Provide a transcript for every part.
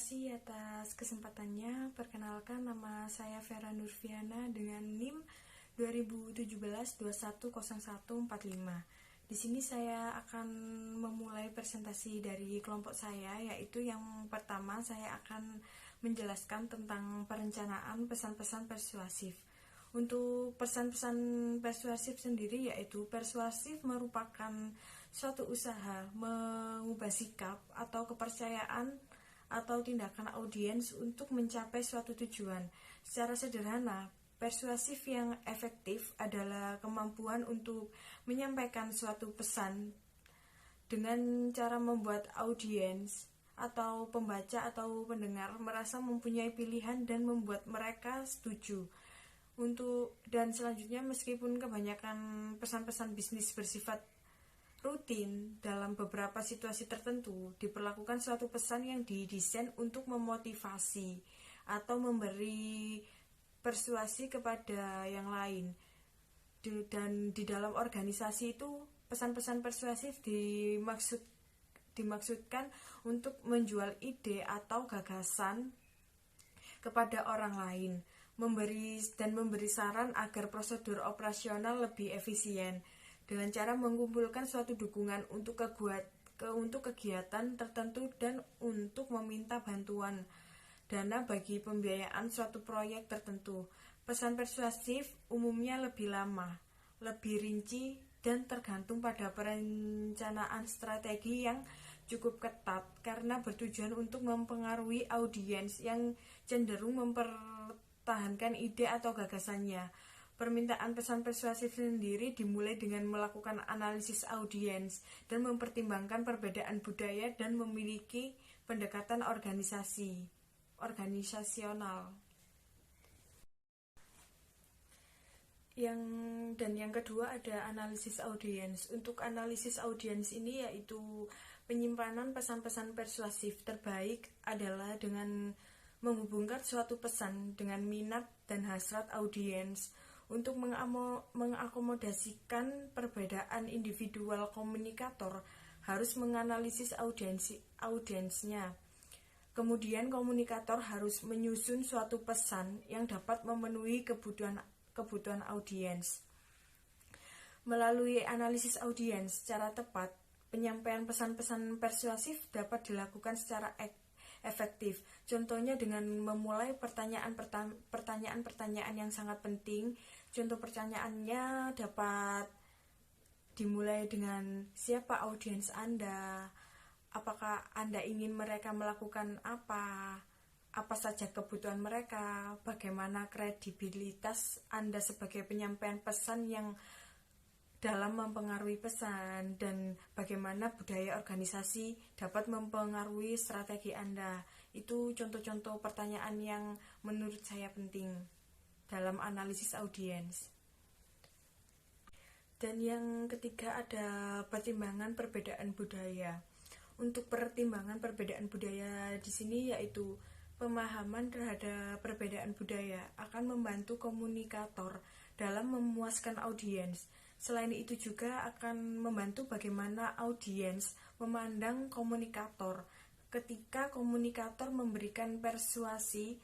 kasih atas kesempatannya. Perkenalkan, nama saya Vera Nurfiana dengan NIM 2017-210145. Di sini saya akan memulai presentasi dari kelompok saya, yaitu yang pertama saya akan menjelaskan tentang perencanaan pesan-pesan persuasif. Untuk pesan-pesan persuasif sendiri, yaitu persuasif merupakan suatu usaha mengubah sikap atau kepercayaan atau tindakan audiens untuk mencapai suatu tujuan. Secara sederhana, persuasif yang efektif adalah kemampuan untuk menyampaikan suatu pesan dengan cara membuat audiens atau pembaca atau pendengar merasa mempunyai pilihan dan membuat mereka setuju. Dan selanjutnya, meskipun kebanyakan pesan-pesan bisnis bersifat rutin, dalam beberapa situasi tertentu diperlakukan suatu pesan yang didesain untuk memotivasi atau memberi persuasi kepada yang lain. Dan di dalam organisasi itu, pesan-pesan persuasif dimaksudkan untuk menjual ide atau gagasan kepada orang lain, memberi saran agar prosedur operasional lebih efisien dengan cara mengumpulkan suatu dukungan untuk kegiatan tertentu dan untuk meminta bantuan dana bagi pembiayaan suatu proyek tertentu. Pesan persuasif umumnya lebih lama, lebih rinci, dan tergantung pada perencanaan strategi yang cukup ketat karena bertujuan untuk mempengaruhi audiens yang cenderung mempertahankan ide atau gagasannya. Permintaan pesan persuasif sendiri dimulai dengan melakukan analisis audiens dan mempertimbangkan perbedaan budaya dan memiliki pendekatan organisasional. Yang kedua ada analisis audiens. Untuk analisis audiens ini yaitu penyimpanan pesan-pesan persuasif terbaik adalah dengan menghubungkan suatu pesan dengan minat dan hasrat audiens. Untuk mengakomodasikan perbedaan individual komunikator harus menganalisis audiensnya. Kemudian komunikator harus menyusun suatu pesan yang dapat memenuhi kebutuhan audiens. Melalui analisis audiens secara tepat, penyampaian pesan-pesan persuasif dapat dilakukan secara efektif. Contohnya dengan memulai pertanyaan-pertanyaan yang sangat penting. Contoh pertanyaannya dapat dimulai dengan siapa audiens Anda, apakah Anda ingin mereka melakukan apa saja kebutuhan mereka, bagaimana kredibilitas Anda sebagai penyampaian pesan yang dalam mempengaruhi pesan, dan bagaimana budaya organisasi dapat mempengaruhi strategi Anda. Itu contoh-contoh pertanyaan yang menurut saya penting dalam analisis audiens. Dan yang ketiga ada pertimbangan perbedaan budaya. Untuk pertimbangan perbedaan budaya di sini yaitu pemahaman terhadap perbedaan budaya akan membantu komunikator dalam memuaskan audiens. Selain itu juga akan membantu bagaimana audiens memandang komunikator. Ketika komunikator memberikan persuasi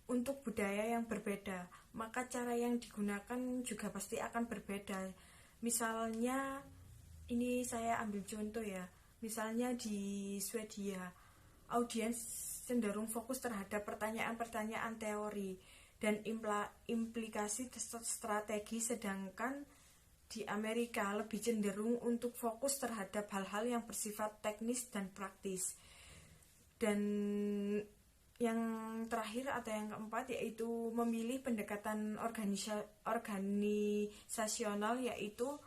untuk budaya yang berbeda, maka cara yang digunakan juga pasti akan berbeda. Misalnya, ini saya ambil contoh ya. Misalnya di Swedia, audiens cenderung fokus terhadap pertanyaan-pertanyaan teori dan implikasi strategi, sedangkan di Amerika lebih cenderung untuk fokus terhadap hal-hal yang bersifat teknis dan praktis. Dan yang terakhir atau yang keempat yaitu memilih pendekatan organisasional, yaitu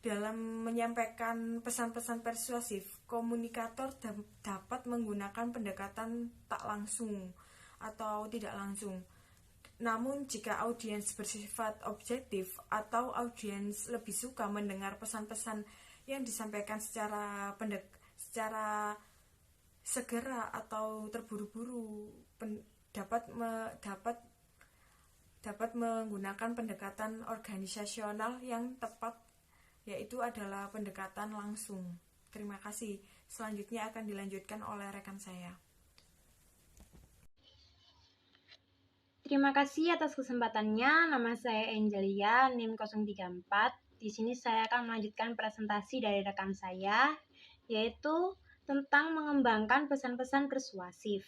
dalam menyampaikan pesan-pesan persuasif, komunikator dapat menggunakan pendekatan tak langsung atau tidak langsung. Namun jika audiens bersifat objektif atau audiens lebih suka mendengar pesan-pesan yang disampaikan secara segera atau terburu-buru, dapat menggunakan pendekatan organisasional yang tepat, yaitu adalah pendekatan langsung. Terima kasih. Selanjutnya akan dilanjutkan oleh rekan saya. Terima kasih atas kesempatannya. Nama saya Angelia, NIM 034. Di sini saya akan melanjutkan presentasi dari rekan saya, yaitu tentang mengembangkan pesan-pesan persuasif.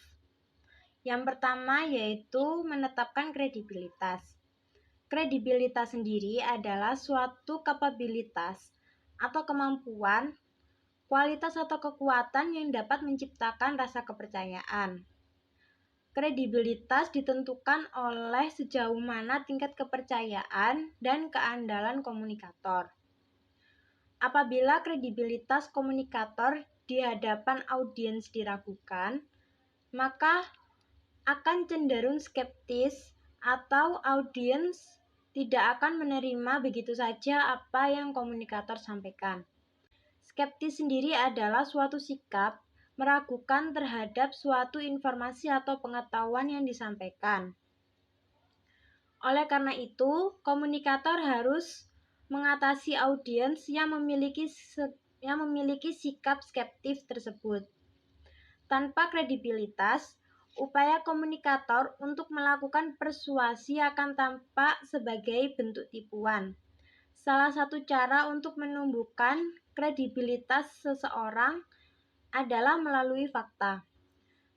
Yang pertama yaitu menetapkan kredibilitas. Kredibilitas sendiri adalah suatu kapabilitas atau kemampuan, kualitas atau kekuatan yang dapat menciptakan rasa kepercayaan. Kredibilitas ditentukan oleh sejauh mana tingkat kepercayaan dan keandalan komunikator. Apabila kredibilitas komunikator di hadapan audiens diragukan, maka akan cenderung skeptis atau audiens tidak akan menerima begitu saja apa yang komunikator sampaikan. Skeptis sendiri adalah suatu sikap meragukan terhadap suatu informasi atau pengetahuan yang disampaikan. Oleh karena itu, komunikator harus mengatasi audiens yang memiliki sikap skeptis tersebut. Tanpa kredibilitas, upaya komunikator untuk melakukan persuasi akan tampak sebagai bentuk tipuan. Salah satu cara untuk menumbuhkan kredibilitas seseorang adalah melalui fakta.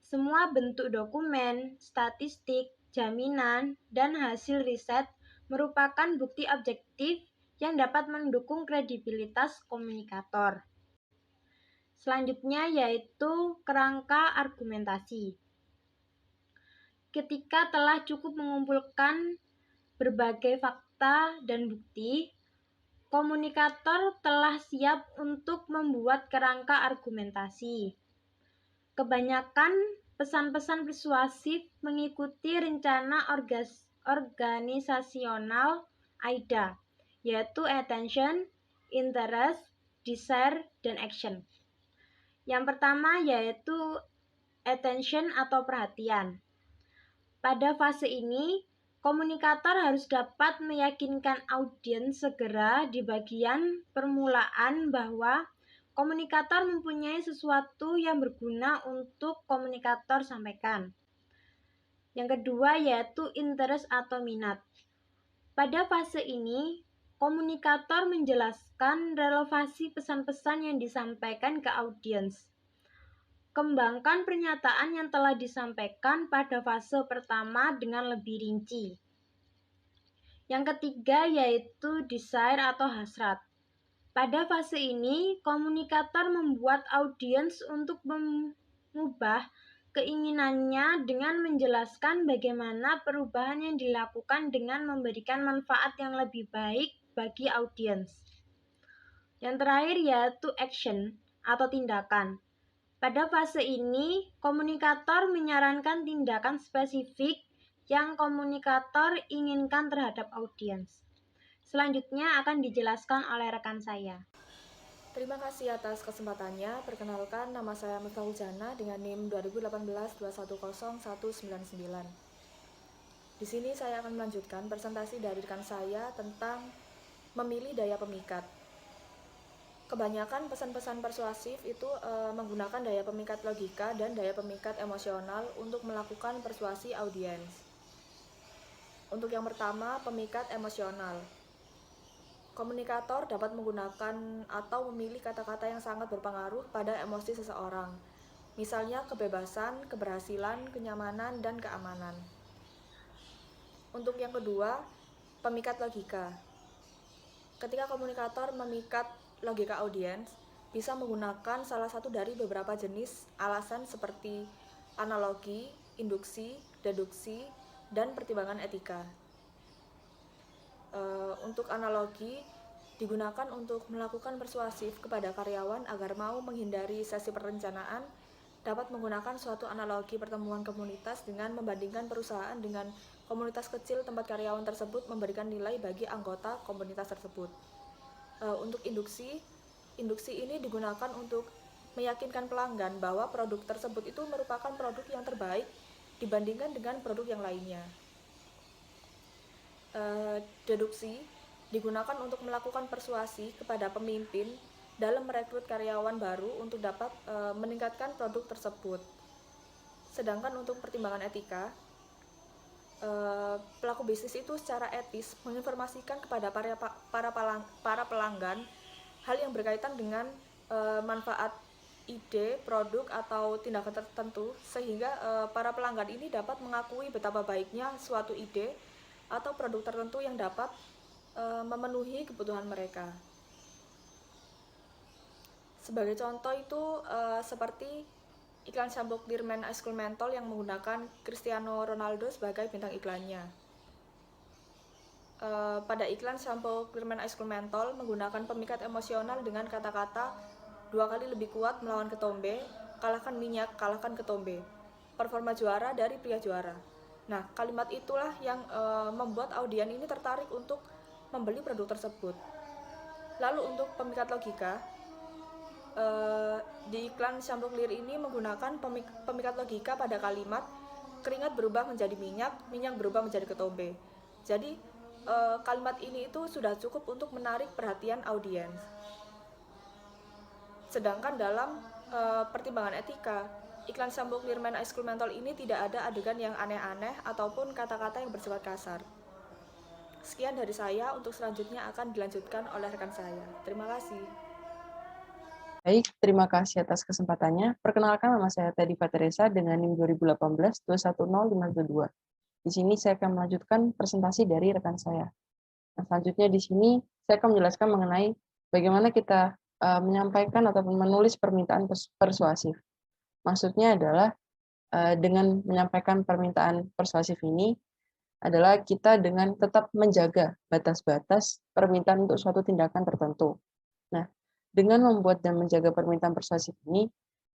Semua bentuk dokumen, statistik, jaminan, dan hasil riset merupakan bukti objektif yang dapat mendukung kredibilitas komunikator. Selanjutnya yaitu kerangka argumentasi. Ketika telah cukup mengumpulkan berbagai fakta dan bukti, komunikator telah siap untuk membuat kerangka argumentasi. Kebanyakan pesan-pesan persuasif mengikuti rencana organisasional AIDA, yaitu attention, interest, desire, dan action. Yang pertama yaitu attention atau perhatian. Pada fase ini, komunikator harus dapat meyakinkan audiens segera di bagian permulaan bahwa komunikator mempunyai sesuatu yang berguna untuk komunikator sampaikan. Yang kedua yaitu interest atau minat. Pada fase ini, komunikator menjelaskan relevansi pesan-pesan yang disampaikan ke audiens. Kembangkan pernyataan yang telah disampaikan pada fase pertama dengan lebih rinci. Yang ketiga yaitu desire atau hasrat. Pada fase ini, komunikator membuat audiens untuk mengubah keinginannya dengan menjelaskan bagaimana perubahan yang dilakukan dengan memberikan manfaat yang lebih baik bagi audiens. Yang terakhir yaitu action atau tindakan. Pada fase ini, komunikator menyarankan tindakan spesifik yang komunikator inginkan terhadap audiens. Selanjutnya akan dijelaskan oleh rekan saya. Terima kasih atas kesempatannya. Perkenalkan, nama saya Miftahul Jana dengan NIM 2018-210-199. Di sini saya akan melanjutkan presentasi dari rekan saya tentang memilih daya pemikat. Kebanyakan pesan-pesan persuasif itu menggunakan daya pemikat logika dan daya pemikat emosional untuk melakukan persuasi audiens. Untuk yang pertama, pemikat emosional. Komunikator dapat menggunakan atau memilih kata-kata yang sangat berpengaruh pada emosi seseorang. Misalnya kebebasan, keberhasilan, kenyamanan, dan keamanan. Untuk yang kedua, pemikat logika. Ketika komunikator memikat logika audiens, bisa menggunakan salah satu dari beberapa jenis alasan seperti analogi, induksi, deduksi, dan pertimbangan etika. Untuk analogi digunakan untuk melakukan persuasif kepada karyawan agar mau menghindari sesi perencanaan, dapat menggunakan suatu analogi pertemuan komunitas dengan membandingkan perusahaan dengan komunitas kecil tempat karyawan tersebut memberikan nilai bagi anggota komunitas tersebut. Untuk induksi ini digunakan untuk meyakinkan pelanggan bahwa produk tersebut itu merupakan produk yang terbaik dibandingkan dengan produk yang lainnya. Deduksi digunakan untuk melakukan persuasi kepada pemimpin dalam merekrut karyawan baru untuk dapat meningkatkan produk tersebut. Sedangkan untuk pertimbangan etika, pelaku bisnis itu secara etis menginformasikan kepada para pelanggan hal yang berkaitan dengan manfaat ide, produk atau tindakan tertentu sehingga para pelanggan ini dapat mengakui betapa baiknya suatu ide atau produk tertentu yang dapat memenuhi kebutuhan mereka. Sebagai contoh itu seperti iklan shampoo Clearman Ice Cool Menthol yang menggunakan Cristiano Ronaldo sebagai bintang iklannya. Pada iklan shampoo Clearman Ice Cool Menthol menggunakan pemikat emosional dengan kata-kata 2 kali lebih kuat melawan ketombe, kalahkan minyak, kalahkan ketombe. Performa juara dari pria juara. Nah, kalimat itulah yang membuat audien ini tertarik untuk membeli produk tersebut. Lalu untuk pemikat logika, di iklan shampoo Clear ini menggunakan pemikat logika pada kalimat keringat berubah menjadi minyak, minyak berubah menjadi ketombe. Jadi kalimat ini itu sudah cukup untuk menarik perhatian audiens. Sedangkan dalam pertimbangan etika, iklan shampoo Clearman Ice Cool Menthol ini tidak ada adegan yang aneh-aneh ataupun kata-kata yang bersifat kasar. Sekian dari saya, untuk selanjutnya akan dilanjutkan oleh rekan saya. Terima kasih. Baik, terima kasih atas kesempatannya. Perkenalkan, nama saya Teddy Fateresa dengan NIM 2018-210522. Di sini saya akan melanjutkan presentasi dari rekan saya. Nah, selanjutnya di sini saya akan menjelaskan mengenai bagaimana kita menyampaikan ataupun menulis permintaan persuasif. Maksudnya adalah dengan menyampaikan permintaan persuasif ini adalah kita dengan tetap menjaga batas-batas permintaan untuk suatu tindakan tertentu. Nah, dengan membuat dan menjaga permintaan persuasif ini,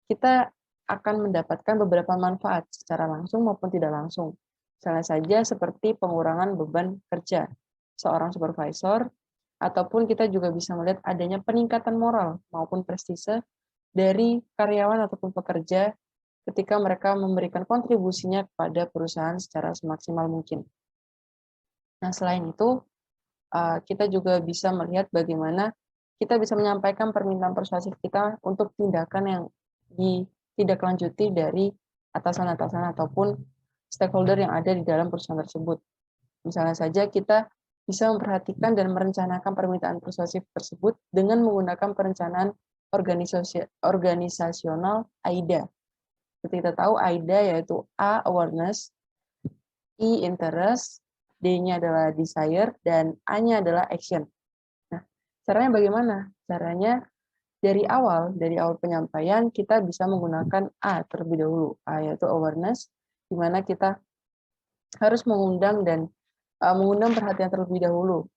kita akan mendapatkan beberapa manfaat secara langsung maupun tidak langsung. Misalnya saja seperti pengurangan beban kerja seorang supervisor, ataupun kita juga bisa melihat adanya peningkatan moral maupun prestise dari karyawan ataupun pekerja ketika mereka memberikan kontribusinya kepada perusahaan secara semaksimal mungkin. Nah, selain itu, kita juga bisa melihat bagaimana kita bisa menyampaikan permintaan persuasif kita untuk tindakan yang ditindaklanjuti dari atasan-atasan ataupun stakeholder yang ada di dalam perusahaan tersebut. Misalnya saja kita bisa memperhatikan dan merencanakan permintaan persuasif tersebut dengan menggunakan perencanaan organisasional AIDA. Seperti kita tahu, AIDA yaitu A, awareness, I, interest, D-nya adalah desire, dan A-nya adalah action. Nah, caranya bagaimana? Caranya dari awal penyampaian kita bisa menggunakan A terlebih dahulu. A yaitu awareness, di mana kita harus mengundang perhatian terlebih dahulu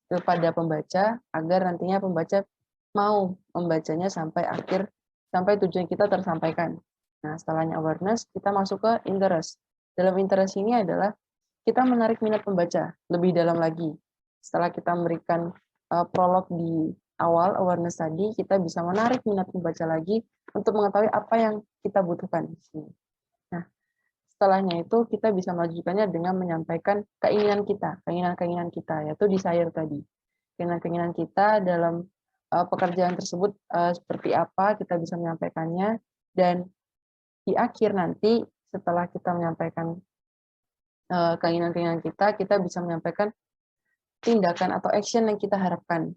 kepada pembaca agar nantinya pembaca mau membacanya sampai tujuan kita tersampaikan. Nah, setelahnya awareness, kita masuk ke interest. Dalam interest ini adalah kita menarik minat pembaca lebih dalam lagi. Setelah kita memberikan prolog di awal awareness tadi, kita bisa menarik minat pembaca lagi untuk mengetahui apa yang kita butuhkan di sini. Nah, setelahnya itu kita bisa melanjutkannya dengan menyampaikan keinginan kita, yaitu desire tadi. Keinginan kita dalam pekerjaan tersebut seperti apa, kita bisa menyampaikannya, dan di akhir nanti setelah kita menyampaikan keinginan kita bisa menyampaikan tindakan atau action yang kita harapkan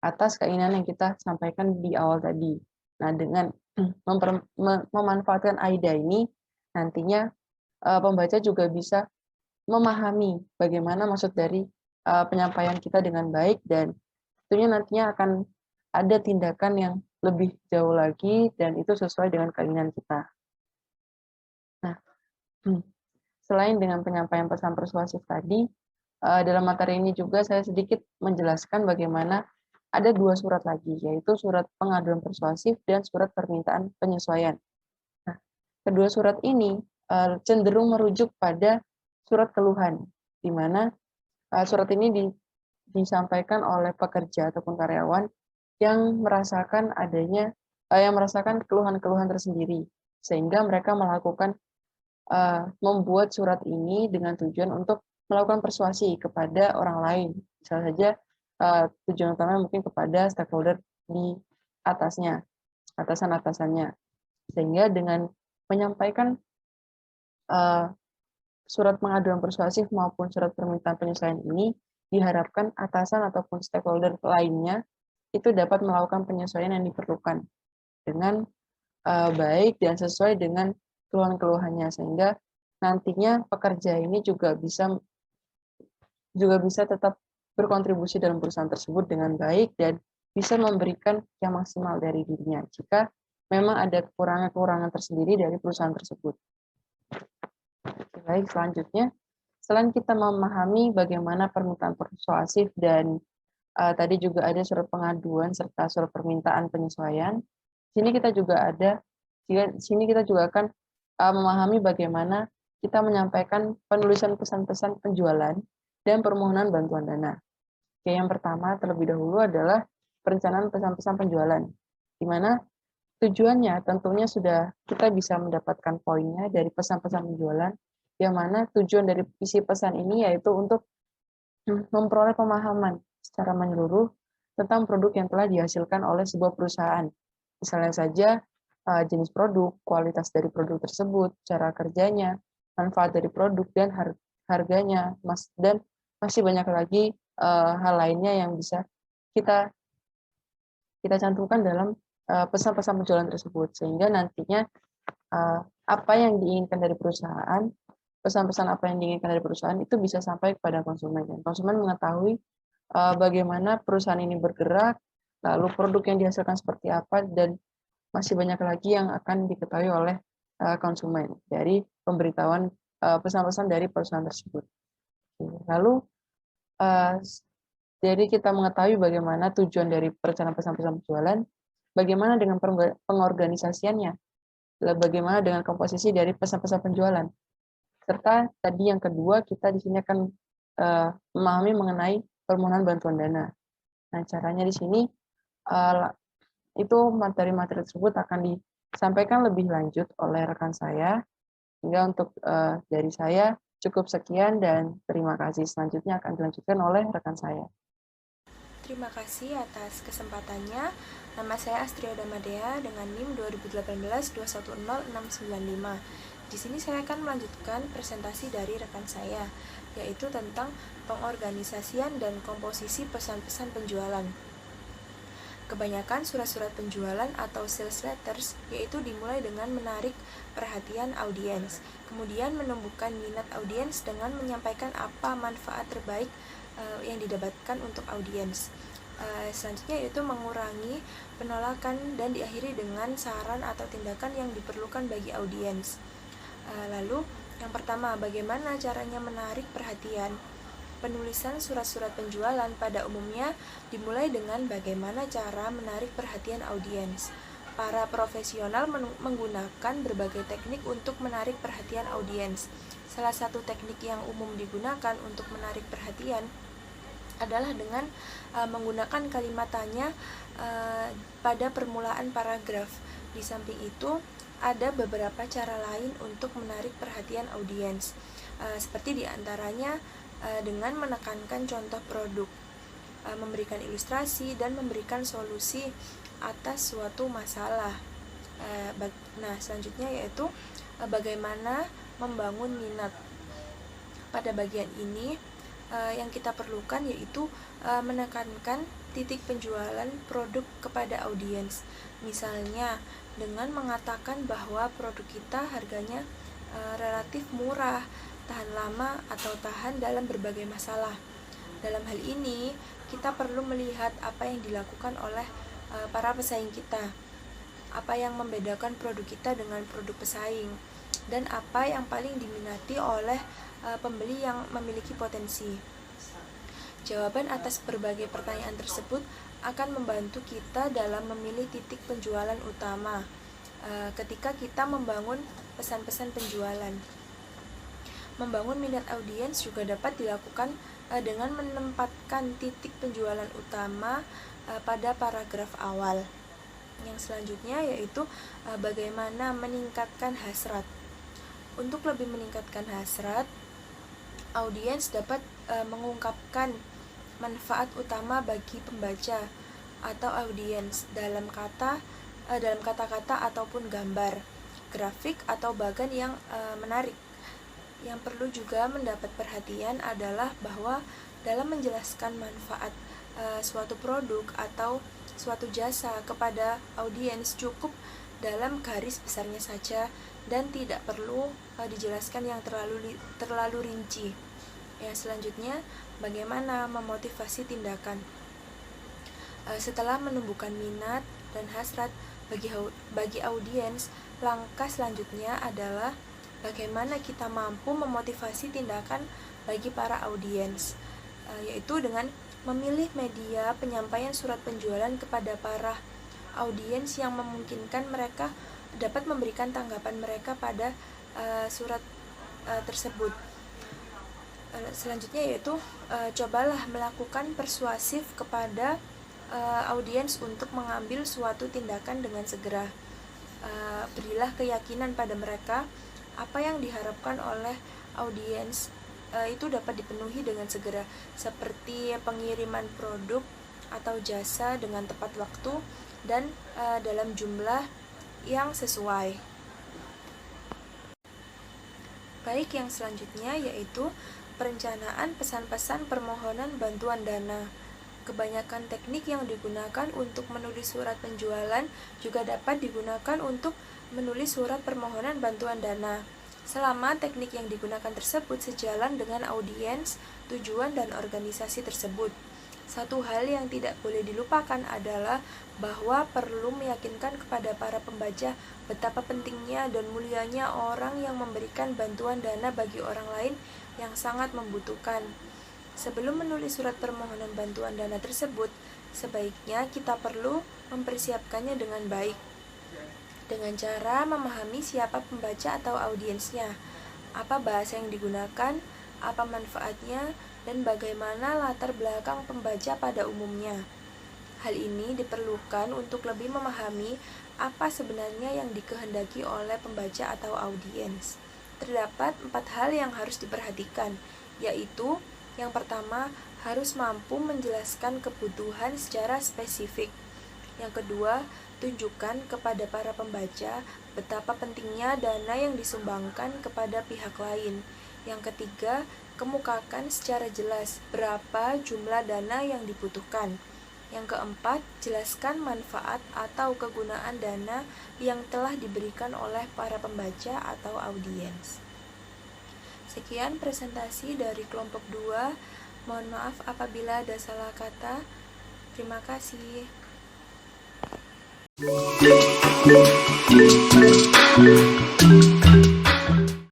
atas keinginan yang kita sampaikan di awal tadi. Nah, dengan memanfaatkan AIDA ini, nantinya pembaca juga bisa memahami bagaimana maksud dari penyampaian kita dengan baik, dan tentunya nantinya akan ada tindakan yang lebih jauh lagi, dan itu sesuai dengan keinginan kita. Nah, selain dengan penyampaian pesan persuasif tadi, dalam materi ini juga saya sedikit menjelaskan bagaimana ada 2 surat lagi, yaitu surat pengaduan persuasif dan surat permintaan penyesuaian. Nah, kedua surat ini cenderung merujuk pada surat keluhan, di mana surat ini disampaikan oleh pekerja ataupun karyawan yang merasakan keluhan-keluhan tersendiri, sehingga mereka membuat surat ini dengan tujuan untuk melakukan persuasi kepada orang lain. Misalnya saja tujuan utama mungkin kepada stakeholder di atasnya, atasan-atasannya. Sehingga dengan menyampaikan surat pengaduan persuasif maupun surat permintaan penyesuaian ini diharapkan atasan ataupun stakeholder lainnya itu dapat melakukan penyesuaian yang diperlukan dengan baik dan sesuai dengan keluhan-keluhannya, sehingga nantinya pekerja ini juga bisa tetap berkontribusi dalam perusahaan tersebut dengan baik dan bisa memberikan yang maksimal dari dirinya jika memang ada kekurangan-kekurangan tersendiri dari perusahaan tersebut. Baik, selanjutnya, selain kita memahami bagaimana permintaan persuasif dan tadi juga ada surat pengaduan serta surat permintaan penyesuaian, sini kita juga akan memahami bagaimana kita menyampaikan penulisan pesan-pesan penjualan dan permohonan bantuan dana. Oke, yang pertama terlebih dahulu adalah perencanaan pesan-pesan penjualan, di mana tujuannya tentunya sudah kita bisa mendapatkan poinnya dari pesan-pesan penjualan, yang mana tujuan dari isi pesan ini yaitu untuk memperoleh pemahaman secara menyeluruh tentang produk yang telah dihasilkan oleh sebuah perusahaan. Misalnya saja jenis produk, kualitas dari produk tersebut, cara kerjanya, manfaat dari produk, dan harganya, dan masih banyak lagi hal lainnya yang bisa kita cantumkan dalam pesan-pesan penjualan tersebut, sehingga nantinya apa yang diinginkan dari perusahaan, pesan-pesan apa yang diinginkan dari perusahaan itu bisa sampai kepada konsumen, dan konsumen mengetahui bagaimana perusahaan ini bergerak, lalu produk yang dihasilkan seperti apa, dan masih banyak lagi yang akan diketahui oleh konsumen dari pemberitahuan pesan-pesan dari perusahaan tersebut. Lalu jadi kita mengetahui bagaimana tujuan dari perencanaan pesan-pesan penjualan, bagaimana dengan pengorganisasiannya, bagaimana dengan komposisi dari pesan-pesan penjualan, serta tadi yang kedua kita di sini akan memahami mengenai permohonan bantuan dana. Nah, caranya di sini itu materi-materi tersebut akan disampaikan lebih lanjut oleh rekan saya. Hingga untuk dari saya cukup sekian dan terima kasih. Selanjutnya akan dilanjutkan oleh rekan saya. Terima kasih atas kesempatannya. Nama saya Astria Damadea dengan NIM 2018-210695. Di sini saya akan melanjutkan presentasi dari rekan saya, yaitu tentang pengorganisasian dan komposisi pesan-pesan penjualan. Kebanyakan surat-surat penjualan atau sales letters yaitu dimulai dengan menarik perhatian audiens, kemudian menumbuhkan minat audiens dengan menyampaikan apa manfaat terbaik yang didapatkan untuk audiens. Selanjutnya yaitu mengurangi penolakan dan diakhiri dengan saran atau tindakan yang diperlukan bagi audiens. Lalu yang pertama, bagaimana caranya menarik perhatian? Penulisan surat-surat penjualan pada umumnya dimulai dengan bagaimana cara menarik perhatian audiens. Para profesional menggunakan berbagai teknik untuk menarik perhatian audiens. Salah satu teknik yang umum digunakan untuk menarik perhatian adalah dengan menggunakan kalimat tanya pada permulaan paragraf. Di samping itu, ada beberapa cara lain untuk menarik perhatian audiens, seperti diantaranya dengan menekankan contoh produk, memberikan ilustrasi, dan memberikan solusi atas suatu masalah. Nah, selanjutnya yaitu bagaimana membangun minat. Pada bagian ini yang kita perlukan yaitu menekankan titik penjualan produk kepada audiens. Misalnya dengan mengatakan bahwa produk kita harganya relatif murah, tahan lama, atau tahan dalam berbagai masalah. Dalam hal ini, kita perlu melihat apa yang dilakukan oleh para pesaing kita, apa yang membedakan produk kita dengan produk pesaing, dan apa yang paling diminati oleh pembeli yang memiliki potensi. Jawaban atas berbagai pertanyaan tersebut akan membantu kita dalam memilih titik penjualan utama ketika kita membangun pesan-pesan penjualan. Membangun minat audiens juga dapat dilakukan dengan menempatkan titik penjualan utama pada paragraf awal. Yang selanjutnya yaitu bagaimana meningkatkan hasrat. Untuk lebih meningkatkan hasrat, audiens dapat mengungkapkan manfaat utama bagi pembaca atau audiens dalam kata-kata ataupun gambar, grafik atau bagan yang menarik. Yang perlu juga mendapat perhatian adalah bahwa dalam menjelaskan manfaat suatu produk atau suatu jasa kepada audiens cukup dalam garis besarnya saja dan tidak perlu dijelaskan yang terlalu rinci. Yang selanjutnya, bagaimana memotivasi tindakan. Setelah menumbuhkan minat dan hasrat bagi audiens, langkah selanjutnya adalah bagaimana kita mampu memotivasi tindakan bagi para audiens, yaitu dengan memilih media penyampaian surat penjualan kepada para audiens yang memungkinkan mereka dapat memberikan tanggapan mereka pada surat tersebut. Selanjutnya yaitu cobalah melakukan persuasif kepada audiens untuk mengambil suatu tindakan dengan segera. Berilah keyakinan pada mereka apa yang diharapkan oleh audiens itu dapat dipenuhi dengan segera, seperti pengiriman produk atau jasa dengan tepat waktu dan dalam jumlah yang sesuai. Baik, yang selanjutnya yaitu perencanaan pesan-pesan permohonan bantuan dana. Kebanyakan teknik yang digunakan untuk menulis surat penjualan juga dapat digunakan untuk menulis surat permohonan bantuan dana, selama teknik yang digunakan tersebut sejalan dengan audiens, tujuan, dan organisasi tersebut. Satu hal yang tidak boleh dilupakan adalah bahwa perlu meyakinkan kepada para pembaca betapa pentingnya dan mulianya orang yang memberikan bantuan dana bagi orang lain yang sangat membutuhkan. Sebelum menulis surat permohonan bantuan dana tersebut, sebaiknya kita perlu mempersiapkannya dengan baik, dengan cara memahami siapa pembaca atau audiensnya, apa bahasa yang digunakan, apa manfaatnya, dan bagaimana latar belakang pembaca pada umumnya. Hal ini diperlukan untuk lebih memahami apa sebenarnya yang dikehendaki oleh pembaca atau audiens. Terdapat 4 hal yang harus diperhatikan, yaitu yang pertama, harus mampu menjelaskan kebutuhan secara spesifik. Yang kedua, tunjukkan kepada para pembaca betapa pentingnya dana yang disumbangkan kepada pihak lain. Yang ketiga, kemukakan secara jelas berapa jumlah dana yang dibutuhkan. Yang keempat, jelaskan manfaat atau kegunaan dana yang telah diberikan oleh para pembaca atau audiens. Sekian presentasi dari kelompok 2. Mohon maaf apabila ada salah kata. Terima kasih.